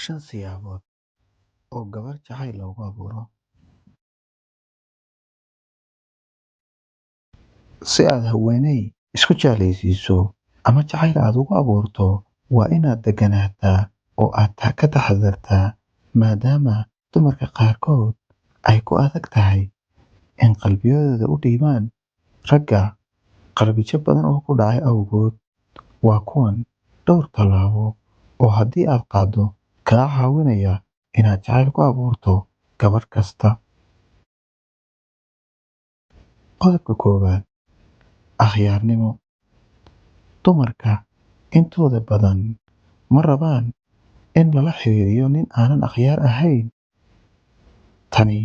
5 siyaabood oo gabar jacayl loogu abuuro. Si aad haweeney isku jeclaysiiso ama jacayl aad ugu abuurto, waa inaad deganaataa oo aad ka taxadartaa, maadaama dumarka qaarkood ay ku adag tahay in qalbiyadooda u dhiibaan ragga qalbijo badan oo ku dhacay awgood. Waa kuwan dhowr tallaabo oo haddii aad qaaddo kaa caawinaya inaad jacayl ku abuurto gabar kasta. Qodobka koowaad: akhyaarnimo. Dumarka intooda badan ma rabaan in lala xiriiriyo nin aanan akhyaar ahayn. Tani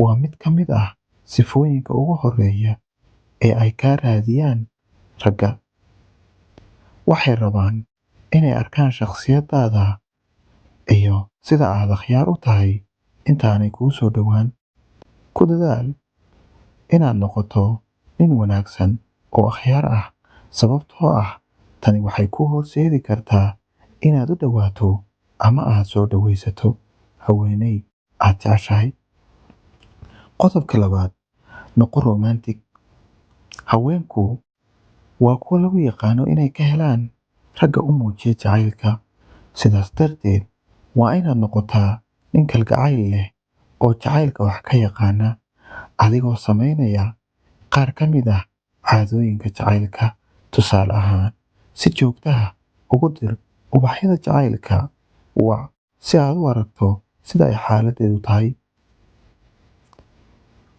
waa mid ka mid ah sifooyinka ugu horreeya ee ay ka raadiyaan ragga. Waxay rabaan inay arkaan shakhsiyaddaada iyo sida aad akhyaar u tahay intaanay kugu soo dhowaan. Ku dadaal inaad noqoto nin wanaagsan oo akhyaar ah, sababtoo ah tani waxay kuu horseedi kartaa inaad u dhowaato ama aad soo dhowaysato haweeney aad jeceshahay. Qodobka labaad: noqo romantic. Haweenku waa kuwo lagu yaqaano inay ka helaan ragga u muujiya jacaylka. Sidaas darteed, waa inaad noqotaa nin kalgacayl leh oo jacaylka wax ka yaqaana, adigoo samaynaya qaar ka mid ah caadooyinka jacaylka. Tusaale ahaan, si joogto ah ugu dir ubaxyada jacaylka si aad u aragto sida ay xaaladdeedu tahay.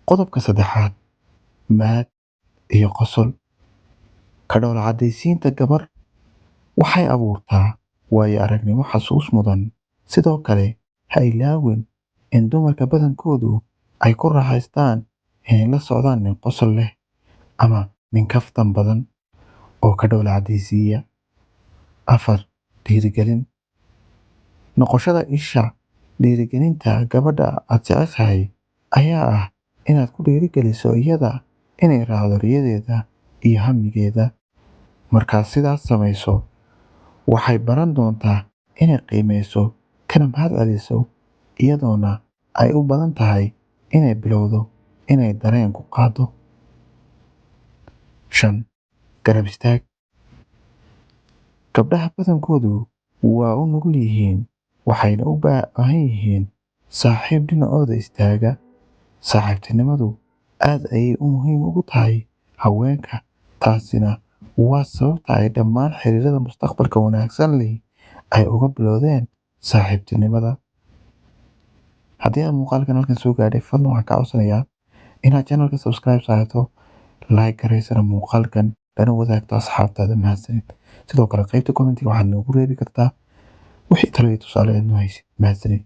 Qodobka saddexaad: mahad iyo qosol. Ka dhoola caddaysiinta gabar waxay abuurtaa waayo-aragnimo xasuus mudan. Sidoo kale, ha ilaawin in dumarka badankoodu ay ku raaxaystaan inay la socdaan nin qosol leh ama nin kaftan badan oo ka dhoola caddaysiiya. 4. Dhiirigelin. Noqoshada isha dhiirigelinta gabadha aad jeceshahay ayaa ah inaad ku dhiirigeliso iyada inay raacdo riyadeeda iyo hamigeeda. Markaad sidaas samayso, waxay baran doontaa inay qiimeyso kana mahadceliso, iyadoona ay u badan tahay inay bilowdo inay dareen ku qaaddo. 5. Garab istaag. Gabdhaha badankoodu waa u nugul yihiin, waxayna u baahan yihiin saaxiib dhinacooda istaaga. Saaxiibtinimadu aad ayay muhiim ugu tahay haweenka, taasina waa sababta ay dhammaan xiriirada mustaqbalka wanaagsan leh ay uga bilowdeen saaxiibtinimada. Haddii aad muuqaalkan halkan soo gaadhay, fadlan waxaan kaa codsanayaa inaad channelka subscribe saarto, like garaysana muuqaalkan, lana wadaagto asxaabtaada. Mahadsanid. Sidoo kale qaybta commentiga waxaad noogu reebi kartaa wixii talo iyo tusaale aad noo haysid. Mahadsanid.